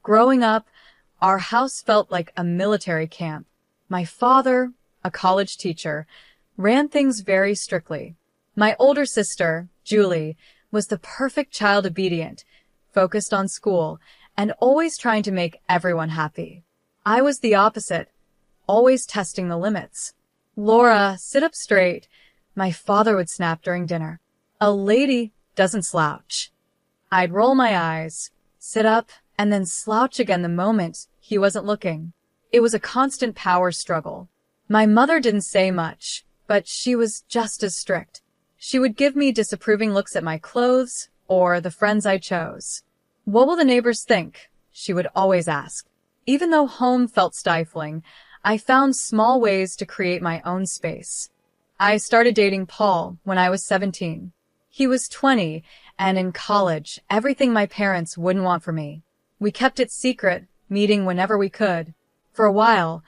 Growing up, our house felt like a military camp. My father, a college teacher, ran things very strictly. My older sister, Julie, was the perfect child, obedient, focused on school, and always trying to make everyone happy. I was the opposite, always testing the limits. "Laura, sit up straight," my father would snap during dinner. "A lady doesn't slouch." I'd roll my eyes, sit up, and then slouch again the moment he wasn't looking. It was a constant power struggle. My mother didn't say much, but she was just as strict. She would give me disapproving looks at my clothes or the friends I chose. "What will the neighbors think?" she would always ask. Even though home felt stifling, I found small ways to create my own space. I started dating Paul when I was 17. He was 20, and in college, everything my parents wouldn't want for me. We kept it secret, meeting whenever we could. For a while,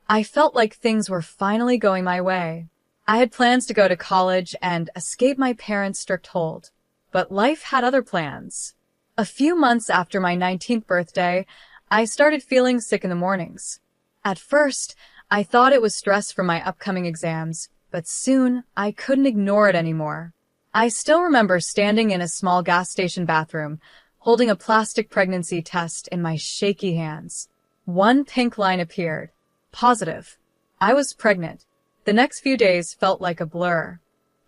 I felt like things were finally going my way. I had plans to go to college and escape my parents' strict hold. But life had other plans. A few months after my 19th birthday, I started feeling sick in the mornings. At first, I thought it was stress from my upcoming exams, but soon I couldn't ignore it anymore. I still remember standing in a small gas station bathroom, holding a plastic pregnancy test in my shaky hands. One pink line appeared. Positive. I was pregnant. The next few days felt like a blur.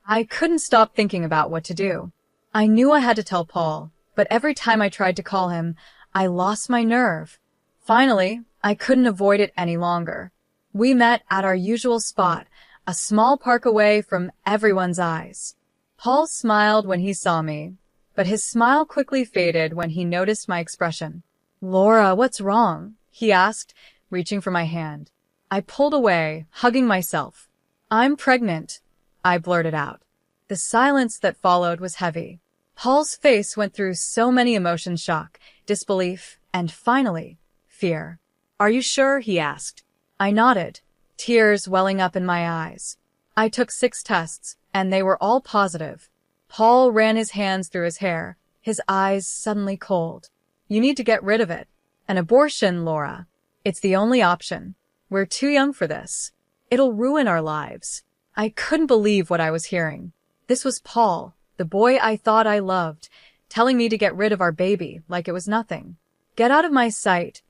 I couldn't stop thinking about what to do. I knew I had to tell Paul, but every time I tried to call him, I lost my nerve. Finally, I couldn't avoid it any longer. We met at our usual spot, a small park away from everyone's eyes. Paul smiled when he saw me, but his smile quickly faded when he noticed my expression. "Laura, what's wrong?" he asked, reaching for my hand. I pulled away, hugging myself. "I'm pregnant," I blurted out. The silence that followed was heavy. Paul's face went through so many emotions: shock, disbelief, and finally, fear. "Are you sure?" he asked. I nodded, tears welling up in my eyes. I took 6 tests, and they were all positive. Paul ran his hands through his hair, his eyes suddenly cold. "You need to get rid of it. An abortion, Laura. It's the only option. We're too young for this. It'll ruin our lives." I couldn't believe what I was hearing. This was Paul, the boy I thought I loved, telling me to get rid of our baby like it was nothing. "Get out of my sight,"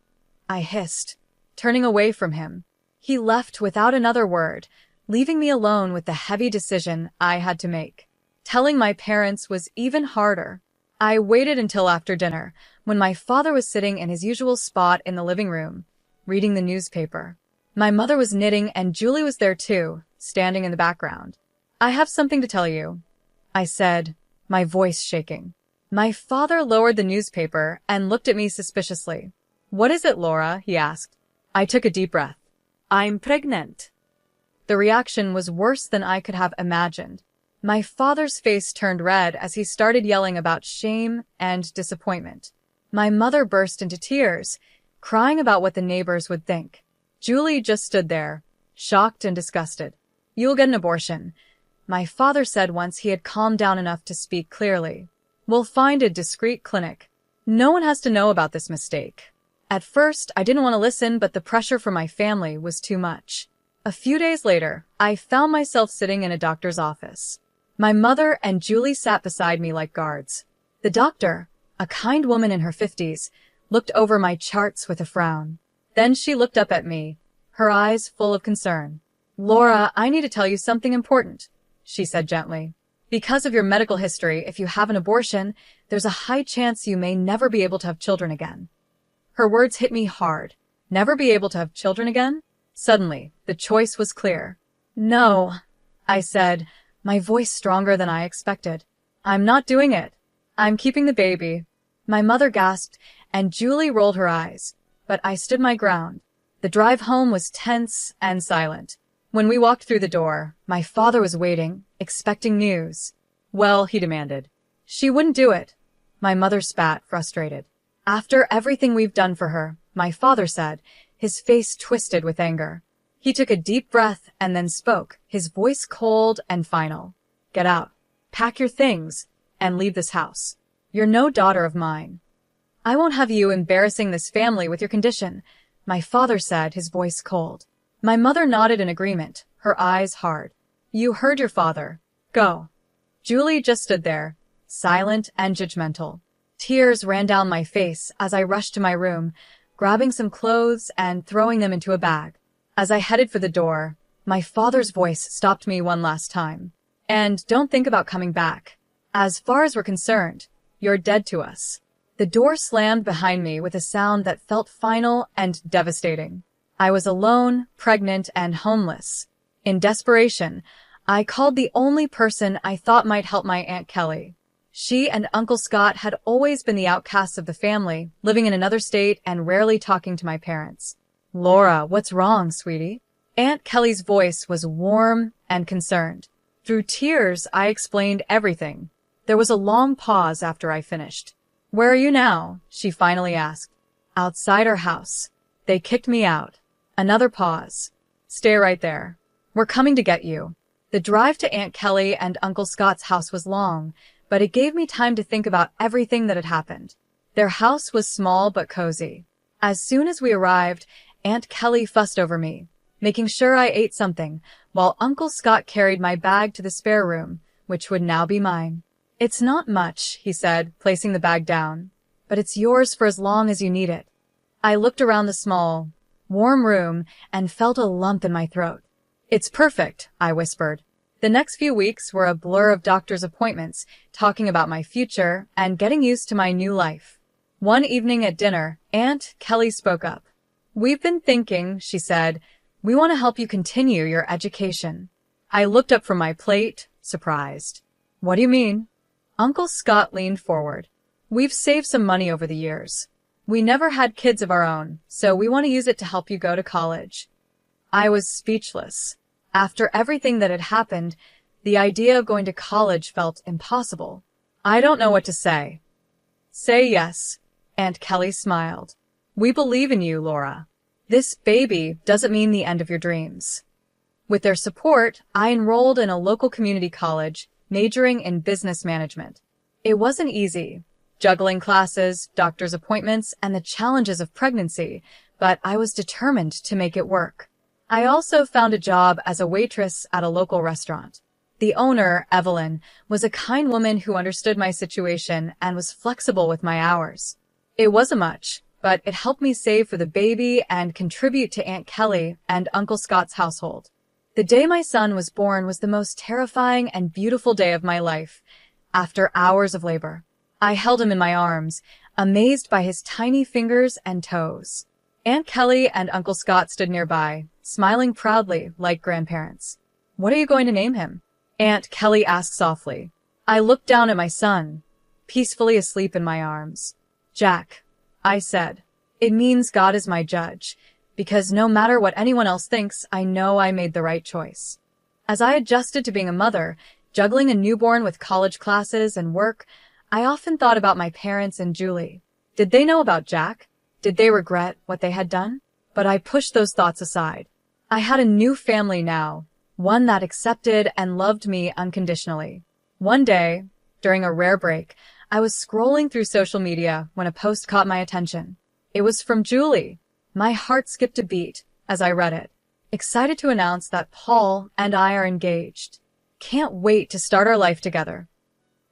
I hissed, turning away from him. He left without another word, leaving me alone with the heavy decision I had to make. Telling my parents was even harder. I waited until after dinner, when my father was sitting in his usual spot in the living room, reading the newspaper. My mother was knitting and Julie was there too, standing in the background. "I have something to tell you," I said, my voice shaking. My father lowered the newspaper and looked at me suspiciously. "What is it, Laura?" he asked. I took a deep breath. "I'm pregnant." The reaction was worse than I could have imagined. My father's face turned red as he started yelling about shame and disappointment. My mother burst into tears, crying about what the neighbors would think. Julie just stood there, shocked and disgusted. "You'll get an abortion," my father said once he had calmed down enough to speak clearly. "We'll find a discreet clinic. No one has to know about this mistake." At first, I didn't want to listen, but the pressure from my family was too much. A few days later, I found myself sitting in a doctor's office. My mother and Julie sat beside me like guards. The doctor, a kind woman in her 50s, looked over my charts with a frown. Then she looked up at me, her eyes full of concern. "Laura, I need to tell you something important," she said gently. "Because of your medical history, if you have an abortion, there's a high chance you may never be able to have children again." Her words hit me hard. Never be able to have children again? Suddenly, the choice was clear. "No," I said, my voice stronger than I expected. "I'm not doing it. I'm keeping the baby." My mother gasped, and Julie rolled her eyes, but I stood my ground. The drive home was tense and silent. When we walked through the door, my father was waiting, expecting news. "Well," he demanded. "She wouldn't do it." My mother spat, frustrated. "After everything we've done for her," my father said, his face twisted with anger. He took a deep breath and then spoke, his voice cold and final. "Get out. Pack your things and leave this house. You're no daughter of mine." I won't have you embarrassing this family with your condition, my father said, his voice cold. My mother nodded in agreement, her eyes hard. You heard your father. Go. Julie just stood there, silent and judgmental. Tears ran down my face as I rushed to my room, grabbing some clothes and throwing them into a bag. As I headed for the door, my father's voice stopped me one last time. And don't think about coming back. As far as we're concerned, you're dead to us. The door slammed behind me with a sound that felt final and devastating. I was alone, pregnant, and homeless. In desperation, I called the only person I thought might help my Aunt Kelly. She and Uncle Scott had always been the outcasts of the family, living in another state and rarely talking to my parents. Laura, what's wrong, sweetie? Aunt Kelly's voice was warm and concerned. Through tears, I explained everything. There was a long pause after I finished. Where are you now? She finally asked. Outside our house. They kicked me out. Another pause. Stay right there. We're coming to get you. The drive to Aunt Kelly and Uncle Scott's house was long, but it gave me time to think about everything that had happened. Their house was small but cozy. As soon as we arrived, Aunt Kelly fussed over me, making sure I ate something, while Uncle Scott carried my bag to the spare room, which would now be mine. It's not much, he said, placing the bag down, but it's yours for as long as you need it. I looked around the small, warm room and felt a lump in my throat. It's perfect, I whispered. The next few weeks were a blur of doctor's appointments, talking about my future and getting used to my new life. One evening at dinner, Aunt Kelly spoke up. We've been thinking, she said, we want to help you continue your education. I looked up from my plate, surprised. What do you mean? Uncle Scott leaned forward. We've saved some money over the years. We never had kids of our own, so we want to use it to help you go to college. I was speechless. After everything that had happened, the idea of going to college felt impossible. I don't know what to say. Say yes, Aunt Kelly smiled. We believe in you, Laura. This baby doesn't mean the end of your dreams. With their support, I enrolled in a local community college, majoring in business management. It wasn't easy, juggling classes, doctor's appointments, and the challenges of pregnancy, but I was determined to make it work. I also found a job as a waitress at a local restaurant. The owner, Evelyn, was a kind woman who understood my situation and was flexible with my hours. It wasn't much, but it helped me save for the baby and contribute to Aunt Kelly and Uncle Scott's household. The day my son was born was the most terrifying and beautiful day of my life. After hours of labor, I held him in my arms, amazed by his tiny fingers and toes. Aunt Kelly and Uncle Scott stood nearby, smiling proudly like grandparents. What are you going to name him? Aunt Kelly asked softly. I looked down at my son, peacefully asleep in my arms. Jack, I said. It means God is my judge, because no matter what anyone else thinks, I know I made the right choice. As I adjusted to being a mother, juggling a newborn with college classes and work, I often thought about my parents and Julie. Did they know about Jack? Did they regret what they had done? But I pushed those thoughts aside. I had a new family now, one that accepted and loved me unconditionally. One day, during a rare break, I was scrolling through social media when a post caught my attention. It was from Julie. My heart skipped a beat as I read it, excited to announce that Paul and I are engaged. Can't wait to start our life together.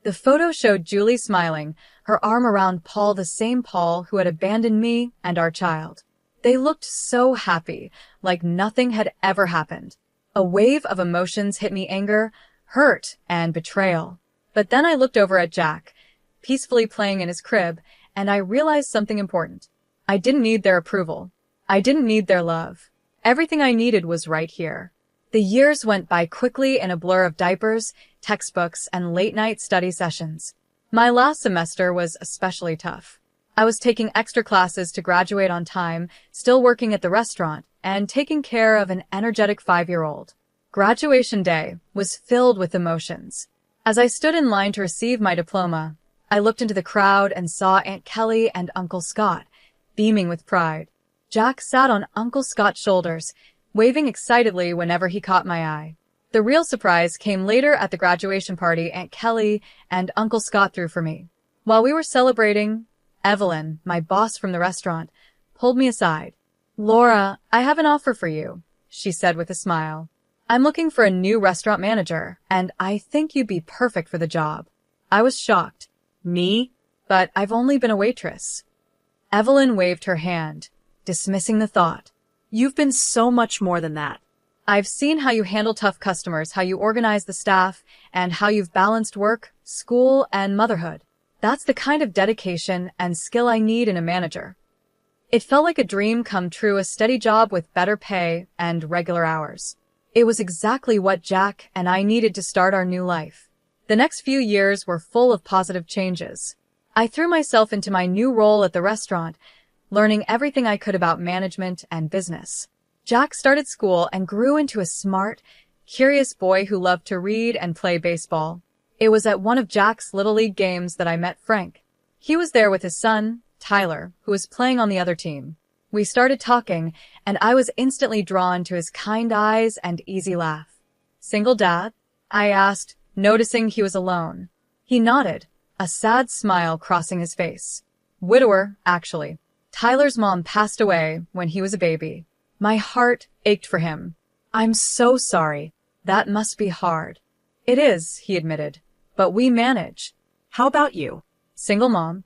The photo showed Julie smiling, her arm around Paul, the same Paul who had abandoned me and our child. They looked so happy, like nothing had ever happened. A wave of emotions hit me: anger, hurt, and betrayal. But then I looked over at Jack, peacefully playing in his crib, and I realized something important. I didn't need their approval. I didn't need their love. Everything I needed was right here. The years went by quickly in a blur of diapers, textbooks, and late-night study sessions. My last semester was especially tough. I was taking extra classes to graduate on time, still working at the restaurant, and taking care of an energetic 5-year-old. Graduation day was filled with emotions. As I stood in line to receive my diploma, I looked into the crowd and saw Aunt Kelly and Uncle Scott, beaming with pride. Jack sat on Uncle Scott's shoulders, waving excitedly whenever he caught my eye. The real surprise came later at the graduation party Aunt Kelly and Uncle Scott threw for me. While we were celebrating, Evelyn, my boss from the restaurant, pulled me aside. "Laura, I have an offer for you," she said with a smile. "I'm looking for a new restaurant manager, and I think you'd be perfect for the job." I was shocked. "Me? But I've only been a waitress." Evelyn waved her hand, dismissing the thought. You've been so much more than that. "I've seen how you handle tough customers, how you organize the staff, and how you've balanced work, school, and motherhood. That's the kind of dedication and skill I need in a manager." It felt like a dream come true, a steady job with better pay and regular hours. It was exactly what Jack and I needed to start our new life. The next few years were full of positive changes. I threw myself into my new role at the restaurant, learning everything I could about management and business. Jack started school and grew into a smart, curious boy who loved to read and play baseball. It was at one of Jack's Little League games that I met Frank. He was there with his son, Tyler, who was playing on the other team. We started talking, and I was instantly drawn to his kind eyes and easy laugh. "Single dad?" I asked, noticing he was alone. He nodded, a sad smile crossing his face. "Widower, actually. Tyler's mom passed away when he was a baby." My heart ached for him. "I'm so sorry. That must be hard." "It is," he admitted, "but we manage." How about you? "Single mom."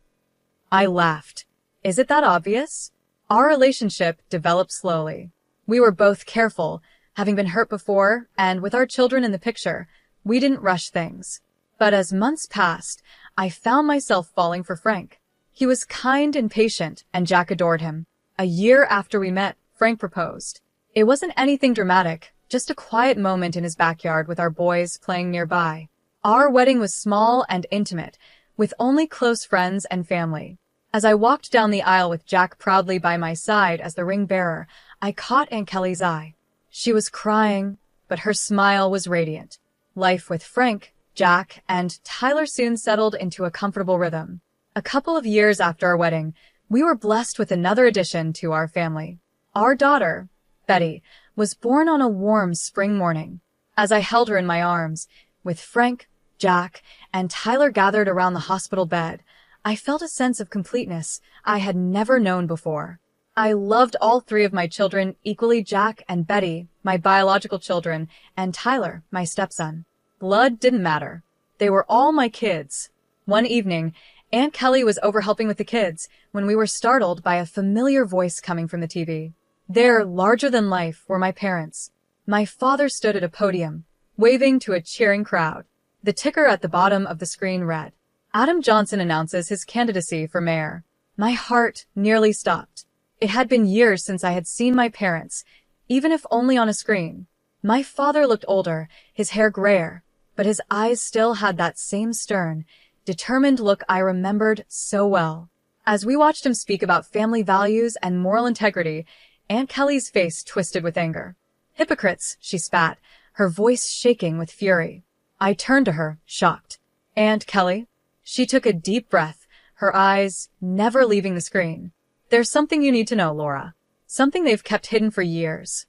I laughed. Is it that obvious? Our relationship developed slowly. We were both careful, having been hurt before, and with our children in the picture, we didn't rush things. But as months passed, I found myself falling for Frank. He was kind and patient, and Jack adored him. A year after we met, Frank proposed. It wasn't anything dramatic, just a quiet moment in his backyard with our boys playing nearby. Our wedding was small and intimate, with only close friends and family. As I walked down the aisle with Jack proudly by my side as the ring bearer, I caught Aunt Kelly's eye. She was crying, but her smile was radiant. Life with Frank, Jack, and Tyler soon settled into a comfortable rhythm. A couple of years after our wedding, we were blessed with another addition to our family. Our daughter, Betty, was born on a warm spring morning. As I held her in my arms, with Frank, Jack, and Tyler gathered around the hospital bed, I felt a sense of completeness I had never known before. I loved all three of my children equally, Jack and Betty, my biological children, and Tyler, my stepson. Blood didn't matter. They were all my kids. One evening, Aunt Kelly was over helping with the kids when we were startled by a familiar voice coming from the TV. There, larger than life, were my parents. My father stood at a podium, waving to a cheering crowd. The ticker at the bottom of the screen read, "Adam Johnson announces his candidacy for mayor." My heart nearly stopped. It had been years since I had seen my parents, even if only on a screen. My father looked older, his hair grayer, but his eyes still had that same stern, determined look I remembered so well. As we watched him speak about family values and moral integrity, Aunt Kelly's face twisted with anger. "Hypocrites," she spat, her voice shaking with fury. I turned to her, shocked. "Aunt Kelly?" She took a deep breath, her eyes never leaving the screen. "There's something you need to know, Laura. Something they've kept hidden for years."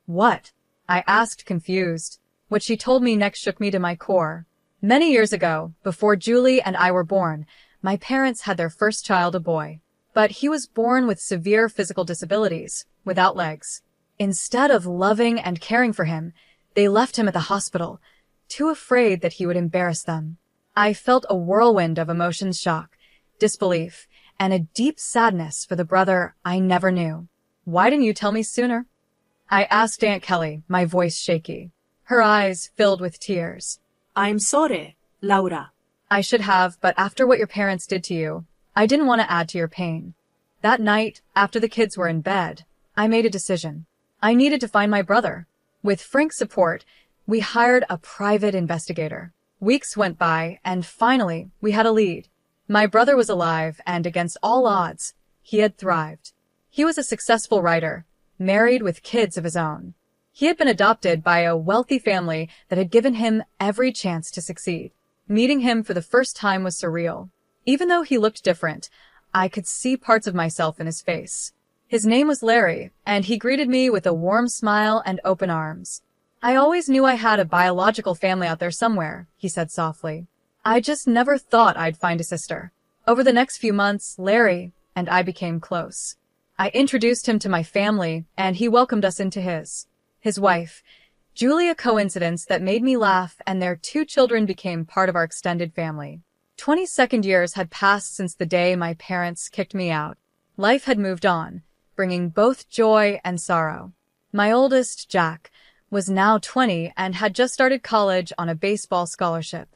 "What?" I asked, confused. What she told me next shook me to my core. Many years ago, before Julie and I were born, my parents had their first child, a boy. But he was born with severe physical disabilities, without legs. Instead of loving and caring for him, they left him at the hospital, too afraid that he would embarrass them. I felt a whirlwind of emotions, shock, disbelief, and a deep sadness for the brother I never knew. "Why didn't you tell me sooner?" I asked Aunt Kelly, my voice shaky. Her eyes filled with tears. I'm sorry, Laura. "I should have, but after what your parents did to you, I didn't want to add to your pain." That night, after the kids were in bed, I made a decision. I needed to find my brother. With Frank's support, we hired a private investigator. Weeks went by, and finally, we had a lead. My brother was alive, and against all odds, he had thrived. He was a successful writer, married with kids of his own. He had been adopted by a wealthy family that had given him every chance to succeed. Meeting him for the first time was surreal. Even though he looked different, I could see parts of myself in his face. His name was Larry, and he greeted me with a warm smile and open arms. "I always knew I had a biological family out there somewhere," he said softly. "I just never thought I'd find a sister." Over the next few months, Larry and I became close. I introduced him to my family, and he welcomed us into his. His wife, Julie, a coincidence that made me laugh, and their 2 children became part of our extended family. 22nd years had passed since the day my parents kicked me out. Life had moved on, bringing both joy and sorrow. My oldest, Jack, was now 20 and had just started college on a baseball scholarship.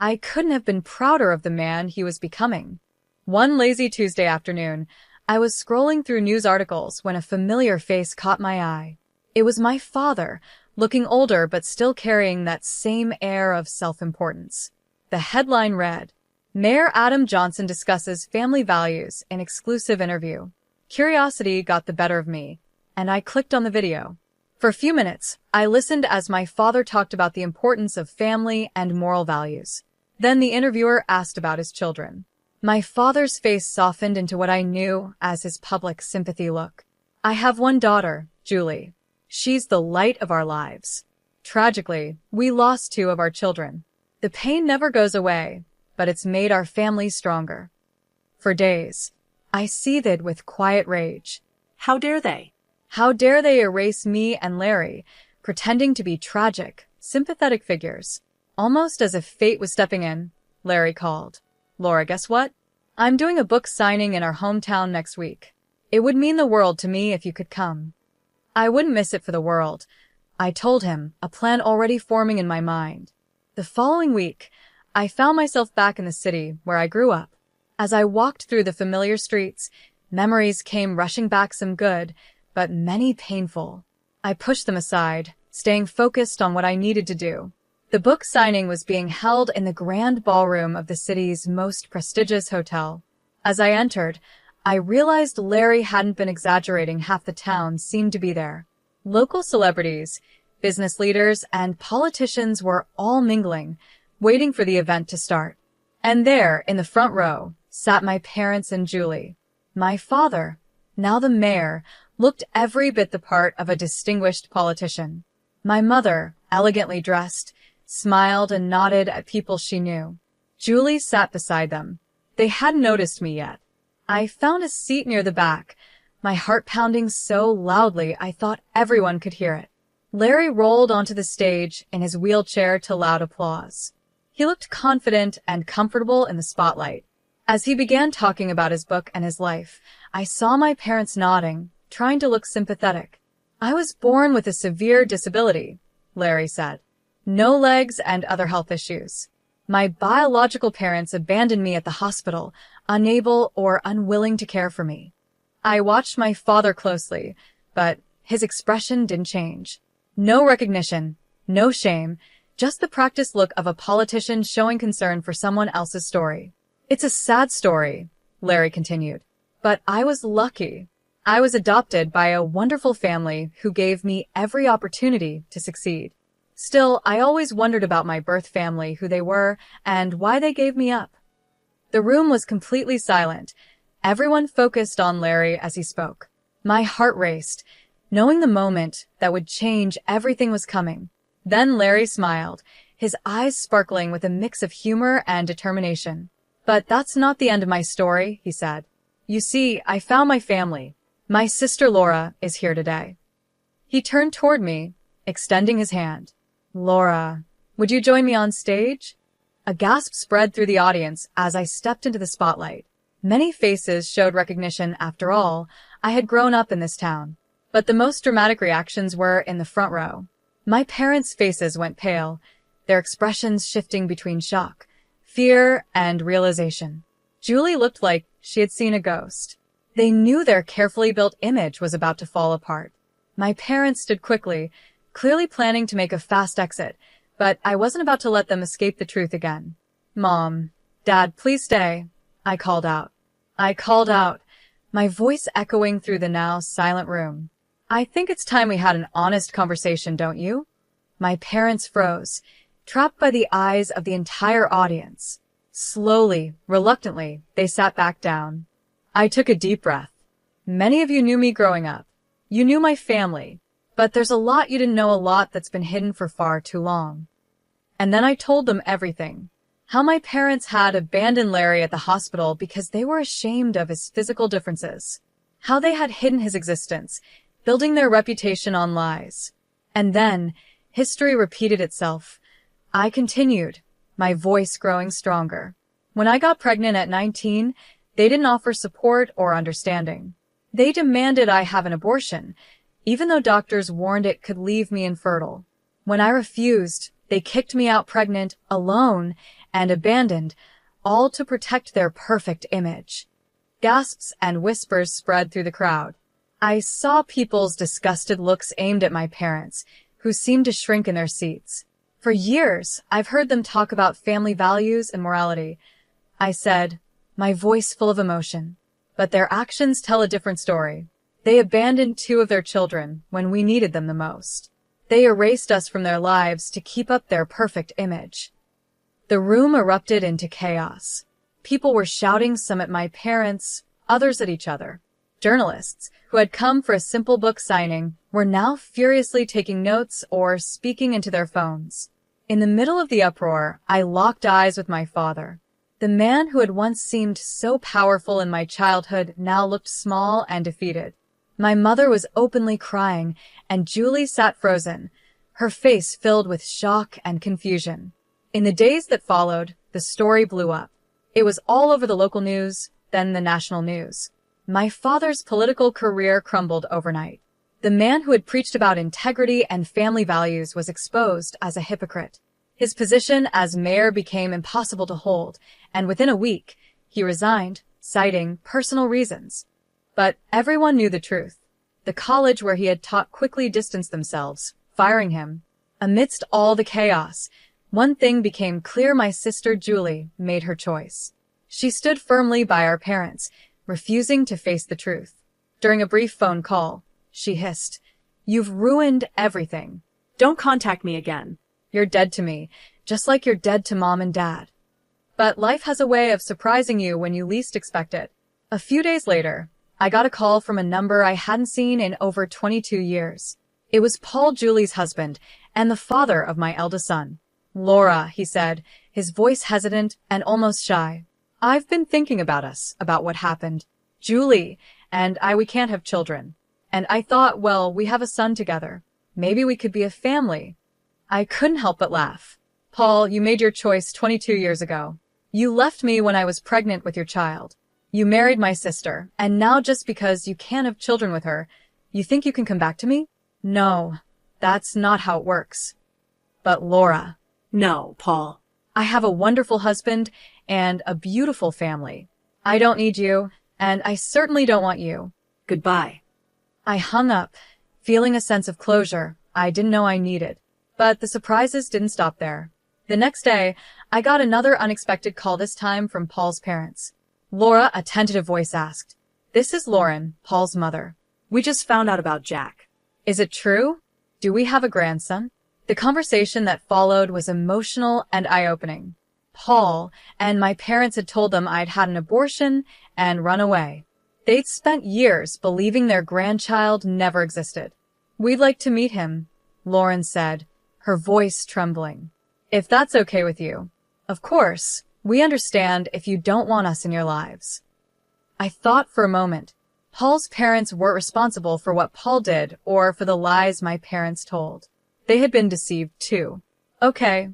I couldn't have been prouder of the man he was becoming. One lazy Tuesday afternoon, I was scrolling through news articles when a familiar face caught my eye. It was my father, looking older but still carrying that same air of self-importance. The headline read, "Mayor Adam Johnson discusses family values in exclusive interview." Curiosity got the better of me, and I clicked on the video. For a few minutes, I listened as my father talked about the importance of family and moral values. Then the interviewer asked about his children. My father's face softened into what I knew as his public sympathy look. "I have one daughter, Julie. She's the light of our lives. Tragically, we lost 2 of our children. The pain never goes away, but it's made our family stronger." For days, I seethed with quiet rage. How dare they? How dare they erase me and Larry, pretending to be tragic, sympathetic figures? Almost as if fate was stepping in, Larry called. "Laura, guess what? I'm doing a book signing in our hometown next week. It would mean the world to me if you could come." I wouldn't miss it for the world, I told him, a plan already forming in my mind. The following week, I found myself back in the city where I grew up. As I walked through the familiar streets, memories came rushing back, some good, but many painful. I pushed them aside, staying focused on what I needed to do. The book signing was being held in the grand ballroom of the city's most prestigious hotel. As I entered, I realized Larry hadn't been exaggerating. Half the town seemed to be there. Local celebrities, business leaders, and politicians were all mingling, waiting for the event to start. And there, in the front row, sat my parents and Julie. My father, now the mayor, looked every bit the part of a distinguished politician. My mother, elegantly dressed, smiled and nodded at people she knew. Julie sat beside them. They hadn't noticed me yet. I found a seat near the back, my heart pounding so loudly I thought everyone could hear it. Larry rolled onto the stage in his wheelchair to loud applause. He looked confident and comfortable in the spotlight. As he began talking about his book and his life, I saw my parents nodding, trying to look sympathetic. "I was born with a severe disability," Larry said. "No legs and other health issues. My biological parents abandoned me at the hospital, unable or unwilling to care for me." I watched my father closely, but his expression didn't change. No recognition, no shame, just the practiced look of a politician showing concern for someone else's story. "It's a sad story," Larry continued, "but I was lucky. I was adopted by a wonderful family who gave me every opportunity to succeed. Still, I always wondered about my birth family, who they were, and why they gave me up." The room was completely silent. Everyone focused on Larry as he spoke. My heart raced, knowing the moment that would change everything was coming. Then Larry smiled, his eyes sparkling with a mix of humor and determination. "But that's not the end of my story," he said. "You see, I found my family. My sister Laura is here today." He turned toward me, extending his hand. "Laura, would you join me on stage?" A gasp spread through the audience as I stepped into the spotlight. Many faces showed recognition. After all, I had grown up in this town. But the most dramatic reactions were in the front row. My parents' faces went pale, their expressions shifting between shock, fear, and realization. Julie looked like she had seen a ghost. They knew their carefully built image was about to fall apart. My parents stood quickly, clearly planning to make a fast exit, but I wasn't about to let them escape the truth again. "Mom, Dad, please stay," I called out. My voice echoing through the now silent room. "I think it's time we had an honest conversation, don't you?" My parents froze, trapped by the eyes of the entire audience. Slowly, reluctantly, they sat back down. I took a deep breath. "Many of you knew me growing up. You knew my family. But there's a lot you didn't know, a lot that's been hidden for far too long." And then I told them everything. How my parents had abandoned Larry at the hospital because they were ashamed of his physical differences. How they had hidden his existence, building their reputation on lies. And then, history repeated itself. I continued, my voice growing stronger. When I got pregnant at 19, they didn't offer support or understanding. They demanded I have an abortion, even though doctors warned it could leave me infertile. When I refused, they kicked me out pregnant, alone, and abandoned, all to protect their perfect image. Gasps and whispers spread through the crowd. I saw people's disgusted looks aimed at my parents, who seemed to shrink in their seats. For years, I've heard them talk about family values and morality. I said, my voice full of emotion. But their actions tell a different story. They abandoned 2 of their children when we needed them the most. They erased us from their lives to keep up their perfect image. The room erupted into chaos. People were shouting, some at my parents, others at each other. Journalists, who had come for a simple book signing, were now furiously taking notes or speaking into their phones. In the middle of the uproar, I locked eyes with my father. The man who had once seemed so powerful in my childhood now looked small and defeated. My mother was openly crying, and Julie sat frozen, her face filled with shock and confusion. In the days that followed, the story blew up. It was all over the local news, then the national news. My father's political career crumbled overnight. The man who had preached about integrity and family values was exposed as a hypocrite. His position as mayor became impossible to hold, and within a week, he resigned, citing personal reasons. But everyone knew the truth. The college where he had taught quickly distanced themselves, firing him. Amidst all the chaos, one thing became clear: my sister Julie made her choice. She stood firmly by our parents, refusing to face the truth. During a brief phone call, she hissed, "You've ruined everything. Don't contact me again. You're dead to me, just like you're dead to Mom and Dad." But life has a way of surprising you when you least expect it. A few days later, I got a call from a number I hadn't seen in over 22 years. It was Paul, Julie's husband, and the father of my eldest son. "Laura," he said, his voice hesitant and almost shy. "I've been thinking about us, about what happened. Julie and we can't have children. And I thought, well, we have a son together. Maybe we could be a family." I couldn't help but laugh. "Paul, you made your choice 22 years ago. You left me when I was pregnant with your child. You married my sister, and now just because you can't have children with her, you think you can come back to me? No, that's not how it works." "But Laura." "No, Paul. "I have a wonderful husband and a beautiful family. I don't need you, and I certainly don't want you. Goodbye." I hung up, feeling a sense of closure I didn't know I needed. But the surprises didn't stop there. The next day, I got another unexpected call, this time from Paul's parents. "Laura," a tentative voice asked. "This is Lauren, Paul's mother. "We just found out about Jack." Is it true? Do we have a grandson?" The conversation that followed was emotional and eye-opening. Paul and my parents had told them I'd had an abortion and run away. They'd spent years believing their grandchild never existed. "We'd like to meet him," Lauren said, her voice trembling. "If that's okay with you. Of course, we understand if you don't want us in your lives." I thought for a moment. Paul's parents weren't responsible for what Paul did or for the lies my parents told. They had been deceived too. "Okay,"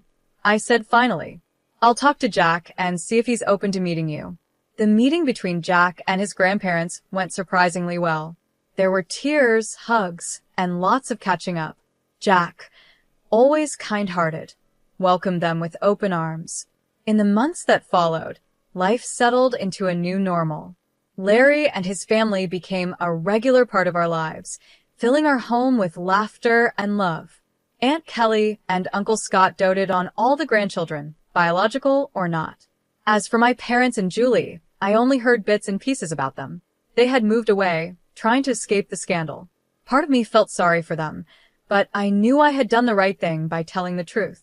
I said finally. "I'll talk to Jack and see if he's open to meeting you." The meeting between Jack and his grandparents went surprisingly well. There were tears, hugs, and lots of catching up. Jack, always kind-hearted, welcomed them with open arms. In the months that followed, life settled into a new normal. Larry and his family became a regular part of our lives, filling our home with laughter and love. Aunt Kelly and Uncle Scott doted on all the grandchildren, biological or not. As for my parents and Julie, I only heard bits and pieces about them. They had moved away, trying to escape the scandal. Part of me felt sorry for them, but I knew I had done the right thing by telling the truth.